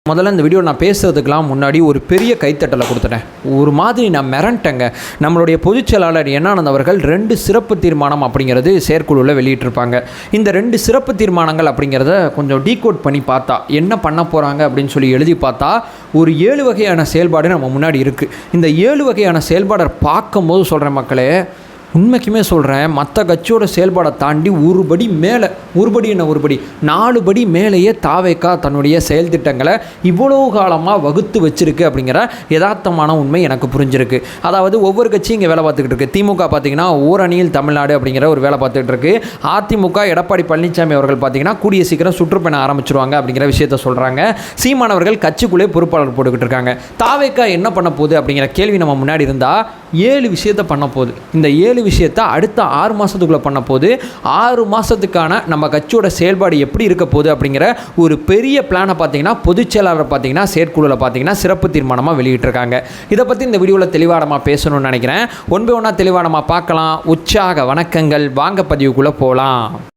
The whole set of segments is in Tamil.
முதல்ல இந்த வீடியோ நான் பேசுகிறதுக்கெலாம் முன்னாடி ஒரு பெரிய கைத்தட்டலை கொடுத்துட்டேன். ஒரு மாதிரி நான் மிரண்டேங்க. நம்மளுடைய பொதுச் செயலாளர் என்னானந்த் அவர்கள் 2 சிறப்பு தீர்மானம் அப்படிங்கிறது செயற்குழுவில் வெளியிட்டிருப்பாங்க. இந்த 2 சிறப்பு தீர்மானங்கள் அப்படிங்கிறத கொஞ்சம் டீகோட் பண்ணி பார்த்தா என்ன பண்ண போகிறாங்க அப்படின்னு சொல்லி எழுதி பார்த்தா ஒரு 7 வகையான செயல்பாடு நம்ம முன்னாடி இருக்குது. இந்த 7 வகையான செயல்பாடை பார்க்கும்போது சொல்கிறேன் மக்களே, உண்மைக்குமே சொல்கிறேன், மற்ற கட்சியோட செயல்பாடை தாண்டி ஒரு படி 4 படி மேலேயே தாவேக்கா தன்னுடைய செயல் திட்டங்களை இவ்வளோ காலமாக வகுத்து வச்சிருக்கு அப்படிங்கிற யதார்த்தமான உண்மை எனக்கு புரிஞ்சிருக்கு. அதாவது ஒவ்வொரு கட்சியும் இங்கே வேலை பார்த்துக்கிட்டு இருக்கு. திமுக பார்த்திங்கன்னா ஓரணியில் தமிழ்நாடு அப்படிங்கிற ஒரு வேலை பார்த்துக்கிட்டு இருக்கு. அதிமுக எடப்பாடி பழனிசாமி அவர்கள் பார்த்திங்கன்னா கூடிய சீக்கிரம் சுற்றுப்பயணம் ஆரம்பிச்சிருவாங்க அப்படிங்கிற விஷயத்த சொல்கிறாங்க. சீமானவர்கள் கட்சிக்குள்ளே பொறுப்பாளர் போட்டுக்கிட்டு இருக்காங்க. தாவேக்கா என்ன பண்ண போகுது அப்படிங்கிற கேள்வி நம்ம முன்னாடி இருந்தால் 7 விஷயத்தை பண்ண போகுது. இந்த 7 விஷயத்தை அடுத்த 6 மாதத்துக்குள்ளே பண்ண போது 6 மாதத்துக்கான நம்ம கட்சியோட செயல்பாடு எப்படி இருக்க போகுது அப்படிங்கிற ஒரு பெரிய பிளானை பார்த்தீங்கன்னா பொதுச் செயலாளர் பார்த்தீங்கன்னா செயற்குழுவில் பார்த்தீங்கன்னா சிறப்பு தீர்மானமாக வெளியிட்டிருக்காங்க. இதை பற்றி இந்த வீடியோவில் தெளிவாடமாக பேசணும்னு நினைக்கிறேன். ஒன் பை ஒன்றா தெளிவாடமாக பார்க்கலாம். உற்சாக வணக்கங்கள். வாங்க பதிவுக்குள்ளே போகலாம்.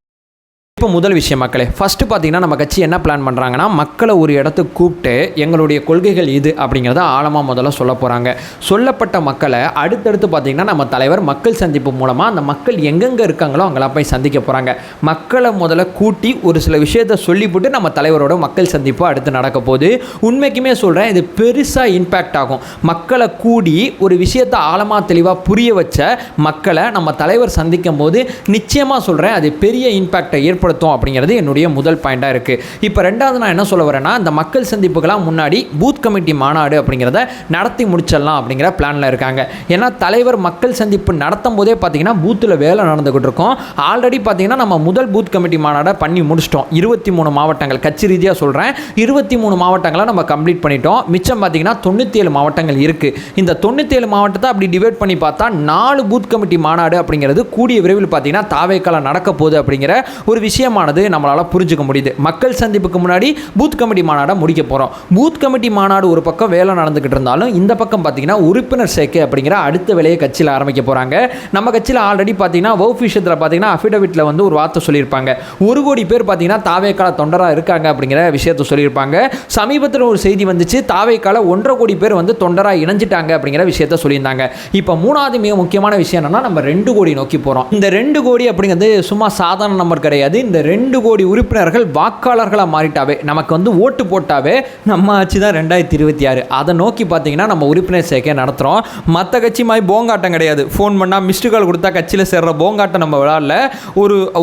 இப்போ முதல் விஷயம் மக்களே, ஃபஸ்ட்டு பார்த்தீங்கன்னா நம்ம கட்சி என்ன பிளான் பண்ணுறாங்கன்னா, மக்களை ஒரு இடத்துக்கு கூப்பிட்டு எங்களுடைய கொள்கைகள் இது அப்படிங்கிறத ஆழமாக முதல்ல சொல்ல போகிறாங்க. சொல்லப்பட்ட மக்களை அடுத்தடுத்து பார்த்திங்கன்னா நம்ம தலைவர் மக்கள் சந்திப்பு மூலமாக அந்த மக்கள் எங்கெங்கே இருக்காங்களோ அங்கெல்லாம் போய் சந்திக்க போகிறாங்க. மக்களை முதல்ல கூட்டி ஒரு சில விஷயத்தை சொல்லிவிட்டு நம்ம தலைவரோட மக்கள் சந்திப்பு அடுத்து நடக்க போகுது. உண்மைக்குமே சொல்கிறேன், இது பெருசாக இம்பேக்ட் ஆகும். மக்களை கூடி ஒரு விஷயத்தை ஆழமாக தெளிவாக புரிய வச்ச மக்களை நம்ம தலைவர் சந்திக்கும் போது நிச்சயமாக சொல்கிறேன், அது பெரிய இம்பேக்டை அப்படிங்கிறது என்னுடைய முதல் பாயிண்டாக இருக்குது. இப்போ ரெண்டாவது நான் என்ன சொல்ல வரேன்னா, இந்த மக்கள் சந்திப்புக்கெல்லாம் முன்னாடி பூத் கமிட்டி மாநாடு அப்படிங்கிறத நடத்தி முடிச்சிடலாம் அப்படிங்கிற பிளானில் இருக்காங்க. ஏன்னா தலைவர் மக்கள் சந்திப்பு நடத்தும் போதே பார்த்தீங்கன்னா பூத்தில் வேலை நடந்துகிட்டு இருக்கோம். ஆல்ரெடி பார்த்தீங்கன்னா நம்ம முதல் பூத் கமிட்டி மாநாடை பண்ணி முடிச்சிட்டோம். 23 மாவட்டங்கள் கட்சி ரீதியாக சொல்கிறேன், 23 மாவட்டங்களை நம்ம கம்ப்ளீட் பண்ணிட்டோம். மிச்சம் பார்த்தீங்கன்னா 97 மாவட்டங்கள் இருக்குது. இந்த 97 மாவட்டத்தை அப்படி டிவைட் பண்ணி பார்த்தா 4 பூத் கமிட்டி மாநாடு அப்படிங்கிறது கூடிய விரைவில் பார்த்தீங்கன்னா தாவேக்கால நடக்க போகுது அப்படிங்கிற ஒரு விஷயமானது நம்மளால் புரிஞ்சுக்க முடியுது. மக்கள் சந்திப்புக்கு முன்னாடி பூத் கமிட்டி மாநாடை முடிக்க போகிறோம். பூத் கமிட்டி மாநாடு ஒரு பக்கம் வேலை நடந்துக்கிட்டு இருந்தாலும் இந்த பக்கம் பார்த்தீங்கன்னா உறுப்பினர் சேர்க்கை அப்படிங்கிற அடுத்த வேலையை கட்சியில் ஆரம்பிக்க போகிறாங்க. நம்ம கட்சியில் ஆல்ரெடி பார்த்தீங்கன்னா வகுப்பு விஷயத்தில் பார்த்தீங்கன்னா அஃபிடவிட்டில் வந்து ஒரு வார்த்தை சொல்லியிருப்பாங்க. 1 கோடி பேர் பார்த்தீங்கன்னா தாவேக்கால தொண்டராக இருக்காங்க அப்படிங்கிற விஷயத்தை சொல்லியிருப்பாங்க. சமீபத்தில் ஒரு செய்தி வந்துச்சு, தாவேக்கால 1.5 கோடி பேர் வந்து தொண்டராக இணைஞ்சிட்டாங்க அப்படிங்கிற விஷயத்தை சொல்லியிருந்தாங்க. இப்போ மூணாவது மிக முக்கியமான விஷயம் என்னன்னா, நம்ம 2 கோடி நோக்கி போகிறோம். இந்த 2 கோடி அப்படிங்கிறது சும்மா சாதாரண நம்பர் கிடையாது. இந்த 2 கோடி உறுப்பினர்கள் வாக்காளர்களாக மாறிட்டாவே, நமக்கு வந்து ஓட்டு போட்டாவே நம்ம ஆட்சி தான் 2026. அதை நோக்கி பார்த்தீங்கன்னா நம்ம உறுப்பினர் சேர்க்கை நடத்துகிறோம். மற்ற கட்சி மாதிரி போங்காட்டம் கிடையாது. ஃபோன் பண்ணால் மிஸ்டு கால் கொடுத்தா கட்சியில் சேர்ற போங்காட்டம் நம்ம விளையாடல.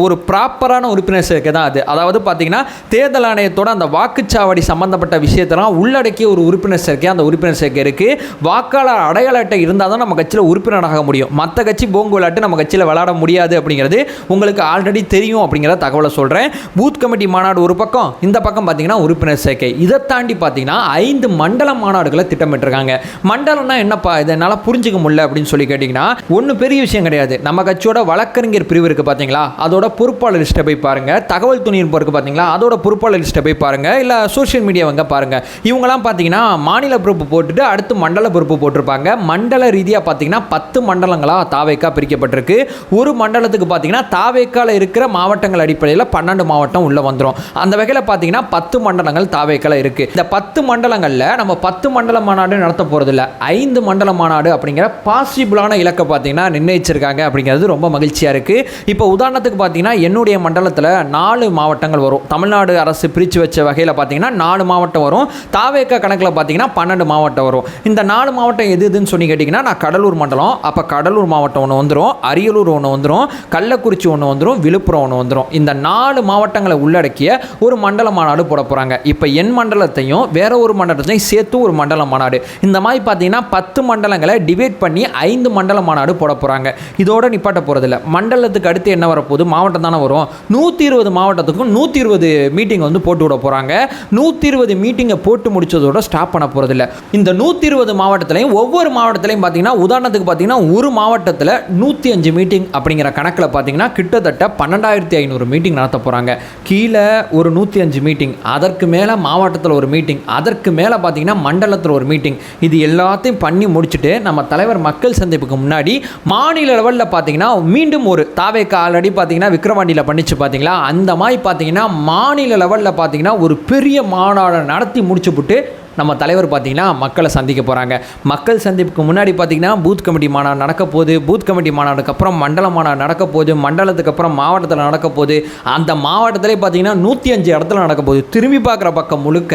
ஒரு ப்ராப்பரான உறுப்பினர் சேர்க்கை தான் அது. அதாவது பார்த்தீங்கன்னா தேர்தல் ஆணையத்தோட அந்த வாக்குச்சாவடி சம்பந்தப்பட்ட விஷயத்தெல்லாம் உள்ளடக்கிய ஒரு உறுப்பினர் சேர்க்கை, அந்த உறுப்பினர் சேர்க்கை இருக்குது. வாக்காளர் அடையாள அட்டை இருந்தால் தான் நம்ம கட்சியில் உறுப்பினராக முடியும். மற்ற கட்சி போங்கு விளையாட்டு நம்ம கட்சியில் விளையாட முடியாது அப்படிங்கிறது உங்களுக்கு ஆல்ரெடி தெரியும் அப்படிங்கிற தகவலை சொல்கிறேன். பூத் கமிட்டி மாநாடு ஒரு பக்கம், இந்த பக்கம் பார்த்தீங்கன்னா உறுப்பினர் சேர்க்கை. இதை தாண்டி பார்த்தீங்கன்னா 5 மண்டல மாநாடுகளை திட்டமிட்டிருக்காங்க. மண்டலம்னா என்னப்பா, இதை என்னால் புரிஞ்சுக்க முடியல அப்படின்னு சொல்லி கேட்டிங்கன்னா ஒன்றும் பெரிய விஷயம் கிடையாது. நம்ம கட்சியோட வழக்கறிஞர் பிரிவு இருக்குது பார்த்தீங்களா, அதோட பொறுப்பாளர் லிஸ்ட்டை போய் பாருங்கள். தகவல் தொழில்நுட்பம் இருக்குது பார்த்தீங்களா, அதோட பொறுப்பாளர் லிஸ்ட்டை போய் பாருங்கள். இல்லை சோஷியல் மீடியாவங்க பாருங்கள். இவங்கெல்லாம் பார்த்தீங்கன்னா மாநில பொறுப்பு போட்டுட்டு அடுத்து மண்டல பொறுப்பு போட்டிருப்பாங்க. மண்டல ரீதியாக பார்த்தீங்கன்னா 10 மண்டலங்களாக தாவேக்கா பிரிக்கப்பட்டிருக்கு. ஒரு மண்டலத்துக்கு பார்த்தீங்கன்னா தாவேக்கால இருக்கிற மாவட்டங்கள் அடிப்படையில் 12 மாவட்டம் உள்ள வந்துடும். அந்த வகையில் பார்த்தீங்கன்னா 10 மண்டலங்கள் தாவேக்கால இருக்கு. இந்த 10 மண்டலங்களில் நம்ம 10 மண்டல மாநாடு நடத்த போறதில்ல, 5 மண்டல மாநாடு அப்படிங்கிற பாசிபிளான இலக்கை பார்த்தீங்கன்னா நிர்ணயிச்சிருக்காங்க அப்படிங்கிறது ரொம்ப மகிழ்ச்சியா இருக்கு. இப்போ உதாரணத்துக்கு பார்த்தீங்கன்னா என்னுடைய மண்டலத்தில் 4 மாவட்டங்கள் வரும். தமிழ்நாடு அரசு பிரித்து வச்ச வகையில் பார்த்தீங்கன்னா 4 மாவட்டம் வரும். தாவேக்கா கணக்கில் பார்த்தீங்கன்னா 12 மாவட்டம் வரும். இந்த 4 மாவட்டம் எதுன்னு சொல்லி கேட்டிங்கன்னா, நான் கடலூர் மண்டலம், அப்போ கடலூர் மாவட்டம் ஒன்று வந்துடும், அரியலூர் ஒன்று வந்துடும், கள்ளக்குறிச்சி ஒன்று வந்துடும், விழுப்புரம் ஒன்று வந்துடும். இந்த 4 மாவட்டங்களை உள்ளடக்கிய ஒரு மண்டல மாநாடு போட போகிறாங்க. இப்போ என் மண்டலத்தையும் வேற ஒரு மண்டலத்தையும் சேர்த்து ஒரு மண்டல மாநாடு, இந்த மாதிரி பார்த்தீங்கன்னா 10 மண்டலங்களை டிவைட் பண்ணி 5 மண்டல மாநாடு போட போகிறாங்க. இதோட நிப்பாட்ட போகிறதில்ல. மண்டலத்துக்கு அடுத்து என்ன வரப்போகுது, மாவட்டம் தானே வரும். 120 மாவட்டத்துக்கும் 120 மீட்டிங் வந்து போட்டு விட போகிறாங்க. 120 மீட்டிங்கை போட்டு முடிச்சதோட ஸ்டாப் பண்ண போகிறதில்ல. இந்த 120 மாவட்டத்திலையும் ஒவ்வொரு மாவட்டத்திலையும் பார்த்தீங்கன்னா உதாரணத்துக்கு பார்த்தீங்கன்னா ஒரு மாவட்டத்தில் 105 மீட்டிங் அப்படிங்கிற கணக்கில் பார்த்தீங்கன்னா கிட்டத்தட்ட 12,500 மீட்டிங் மீட்டிங் நடத்த போகிறாங்க. கீழே ஒரு 105 மீட்டிங், அதற்கு மேலே மாவட்டத்தில் ஒரு மீட்டிங், அதற்கு மேலே பார்த்திங்கன்னா மண்டலத்தில் ஒரு மீட்டிங். இது எல்லாத்தையும் பண்ணி முடிச்சுட்டு நம்ம தலைவர் மக்கள் சந்திப்புக்கு முன்னாடி மாநில லெவலில் பார்த்திங்கன்னா மீண்டும் ஒரு தாவேக்கா ஆல்ரெடி பார்த்திங்கன்னா விக்கிரவாண்டியில் பண்ணிச்சு பார்த்திங்களா, அந்த மாதிரி பார்த்திங்கன்னா மாநில லெவலில் பார்த்திங்கன்னா ஒரு பெரிய மாநாடு நடத்தி முடிச்சுப்புட்டு நம்ம தலைவர் பார்த்திங்கன்னா மக்களை சந்திக்க போகிறாங்க. மக்கள் சந்திப்புக்கு முன்னாடி பார்த்திங்கன்னா பூத் கமிட்டி மாநாடு நடக்க போகுது, பூத் கமிட்டி மாநாடுக்கு அப்புறம் மண்டல மாநாடு நடக்க போகுது, மண்டலத்துக்கு அப்புறம் மாவட்டத்தில் நடக்க போகுது, அந்த மாவட்டத்திலே பார்த்திங்கன்னா 105 இடத்துல நடக்க போகுது. திரும்பி பார்க்குற பக்கம் முழுக்க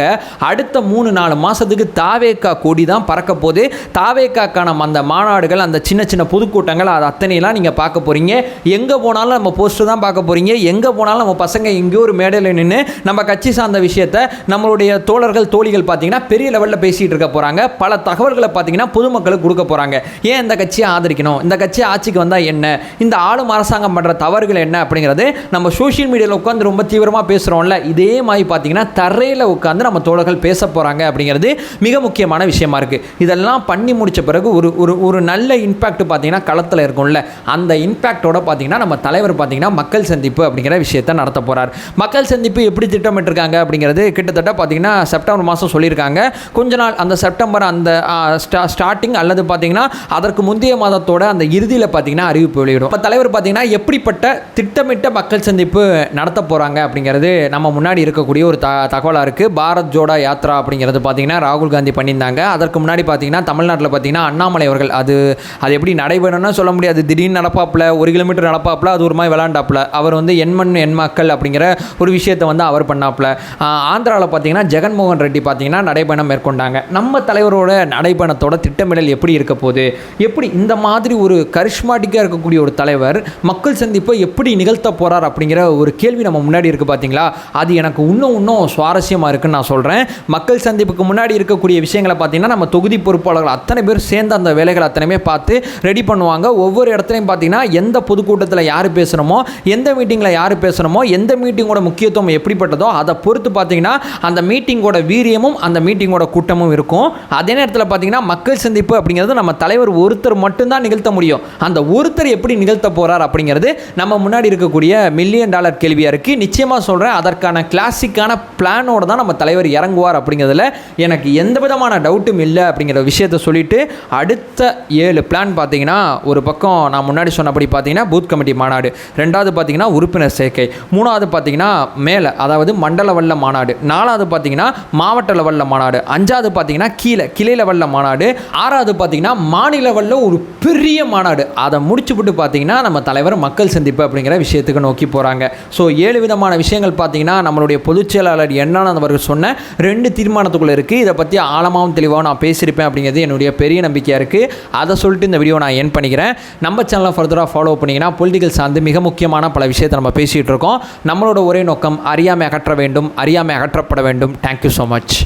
அடுத்த 3-4 மாதத்துக்கு தாவேக்கா கொடி தான் பறக்க போகுது. தாவேக்காக்கான அந்த மாநாடுகள், அந்த சின்ன சின்ன பொதுக்கூட்டங்கள், அது அத்தனையெல்லாம் நீங்கள் பார்க்க போகிறீங்க. எங்கே போனாலும் நம்ம போஸ்டர் தான் பார்க்க போகிறீங்க. எங்கே போனாலும் நம்ம பசங்க எங்கேயோ ஒரு மேடையில் நின்று நம்ம கட்சி சார்ந்த விஷயத்தை நம்மளுடைய தோழர்கள் தோழிகள் பார்த்திங்கன்னா பெரிய லெவலில் பேசிகிட்டு இருக்க போகிறாங்க. பல தகவல்களை பார்த்தீங்கன்னா பொதுமக்களுக்கு கொடுக்க போகிறாங்க. ஏன் இந்த கட்சியை ஆதரிக்கணும், இந்த கட்சி ஆட்சிக்கு வந்தால் என்ன, இந்த ஆளும் அரசாங்கம் பண்ணுற தவறுகள் என்ன அப்படிங்கிறது நம்ம சோஷியல் மீடியாவில் உட்காந்து ரொம்ப தீவிரமாக பேசுகிறோம்ல, இதே மாதிரி பார்த்தீங்கன்னா தரையில் உட்காந்து நம்ம தோழர்கள் பேச போகிறாங்க அப்படிங்கிறது மிக முக்கியமான விஷயமா இருக்குது. இதெல்லாம் பண்ணி முடித்த பிறகு ஒரு நல்ல இம்பேக்ட் பார்த்தீங்கன்னா களத்தில் இருக்கும்ல, அந்த இம்பேக்டோட பார்த்தீங்கன்னா நம்ம தலைவர் பார்த்தீங்கன்னா மக்கள் சந்திப்பு அப்படிங்கிற விஷயத்தை நடத்த போகிறார். மக்கள் சந்திப்பு எப்படி திட்டமிட்டிருக்காங்க அப்படிங்கிறது கிட்டத்தட்ட பார்த்தீங்கன்னா செப்டம்பர் மாதம் சொல்லியிருக்காங்க. கொஞ்ச நாள் அந்த செப்டம்பர் அந்த ஸ்டார்டிங் அல்லது பார்த்தீங்கன்னா அதற்கு முந்தைய மாதத்தோட அந்த இறுதியில் பார்த்தீங்கன்னா அறிவிப்பு வெளியிடும். இப்போ தலைவர் பார்த்தீங்கன்னா எப்படிப்பட்ட திட்டமிட்ட மக்கள் சந்திப்பு நடத்த போகிறாங்க அப்படிங்கிறது நம்ம முன்னாடி இருக்கக்கூடிய ஒரு தகவலாக இருக்குது. பாரத் ஜோடா யாத்ரா அப்படிங்கிறது பார்த்தீங்கன்னா ராகுல் காந்தி பண்ணியிருந்தாங்க. அதற்கு முன்னாடி பார்த்தீங்கன்னா தமிழ்நாட்டில் பார்த்தீங்கன்னா அண்ணாமலை அவர்கள் அது எப்படி நடைபெறணும்னு சொல்ல முடியாது, திடீர்னு நடப்பாப்பில் 1 கிலோமீட்டர் நடப்பாப்பில் அது ஒரு மாதிரி விளாண்டாப்பில் அவர் எண்மண் எண் மக்கள் அப்படிங்கிற ஒரு விஷயத்தை அவர் பண்ணாப்பில். ஆந்திராவில் பார்த்தீங்கன்னா ஜெகன்மோகன் ரெட்டி பார்த்தீங்கன்னா நடைபயணம் மேற்கொண்டாங்க. நம்ம தலைவரோட நடைபயணத்தோட திட்டமிடல் எப்படி இருக்க போகுது, எப்படி இந்த மாதிரி ஒரு கரிஷ்மாட்டிக்காக இருக்கக்கூடிய ஒரு தலைவர் மக்கள் சந்திப்பை எப்படி நிகழ்த்த போகிறார் அப்படிங்கிற ஒரு கேள்வி நம்ம முன்னாடி இருக்குது பார்த்தீங்களா. அது எனக்கு இன்னும் சுவாரஸ்யமாக இருக்குன்னு நான் சொல்கிறேன். மக்கள் சந்திப்புக்கு முன்னாடி இருக்கக்கூடிய விஷயங்களை பார்த்தீங்கன்னா நம்ம தொகுதி பொறுப்பாளர்கள் அத்தனை பேர் சேர்ந்து அந்த வேலைகளை அத்தனையுமே பார்த்து ரெடி பண்ணுவாங்க. ஒவ்வொரு இடத்துலையும் பார்த்தீங்கன்னா எந்த பொதுக்கூட்டத்தில் யார் பேசுகிறோமோ, எந்த மீட்டிங்கில் யார் பேசுகிறோமோ, எந்த மீட்டிங்கோட முக்கியத்துவம் எப்படிப்பட்டதோ அதை பொறுத்து பார்த்தீங்கன்னா அந்த மீட்டிங்கோட வீரியமும் அந்த மீட்டிங்கோட கூட்டமும் இருக்கும். அதே நேரத்தில் பார்த்தீங்கன்னா மக்கள் சந்திப்பு அப்படிங்கிறது நம்ம தலைவர் ஒருத்தர் மட்டும்தான் நிகழ்த்த முடியும். அந்த ஒருத்தர் எப்படி நிகழ்த்த போகிறார் அப்படிங்கிறது நம்ம முன்னாடி இருக்கக்கூடிய $1 மில்லியன் கேள்வியாக இருக்குது. நிச்சயமாக சொல்கிறேன், அதற்கான கிளாசிக்கான பிளானோடு தான் நம்ம தலைவர் இறங்குவார் அப்படிங்கிறதுல எனக்கு எந்த விதமான டவுட்டும் இல்லை அப்படிங்கிற விஷயத்தை சொல்லிட்டு அடுத்த 7 பிளான் பார்த்தீங்கன்னா ஒரு பக்கம் நான் முன்னாடி சொன்னபடி பார்த்தீங்கன்னா பூத் கமிட்டி மாநாடு, 2வது பார்த்தீங்கன்னா உறுப்பினர் சேர்க்கை, 3வது பார்த்தீங்கன்னா மேலே அதாவது மண்டல லெவலில் மாநாடு, 4வது பார்த்தீங்கன்னா மாவட்ட லெவலில் மாநாடு, 5வது பார்த்தீங்கன்னா கிளை லெவலில் மாநாடு, 6வது பார்த்தீங்கன்னா மாநில லெவலில் ஒரு பெரிய மாநாடு. அதை முடிச்சுவிட்டு பார்த்தீங்கன்னா நம்ம தலைவர் மக்கள் சந்திப்பு அப்படிங்கிற விஷயத்துக்கு நோக்கி போகிறாங்க. ஸோ 7 விதமான விஷயங்கள் பார்த்தீங்கன்னா நம்மளுடைய பொதுச் செயலாளர் என்னானந்த் அவர்கள் சொன்ன 2 தீர்மானத்துக்குள்ளே இருக்குது. இதை பற்றி ஆழமாகவும் தெளிவாகவும் நான் பேசியிருப்பேன் அப்படிங்கிறது என்னுடைய பெரிய நம்பிக்கையாக இருக்குது. அதை சொல்லிட்டு இந்த வீடியோ நான் என் பண்ணிக்கிறேன். நம்ம சேனலை ஃபர்தராக ஃபாலோ பண்ணிங்கன்னா பொலிட்டிக்கல் சார்ந்து மிக முக்கியமான பல விஷயத்தை நம்ம பேசிகிட்டு இருக்கோம். நம்மளோட ஒரே நோக்கம் அறியாமை அகற்ற வேண்டும், அறியாமை அகற்றப்பட வேண்டும். Thank you so much.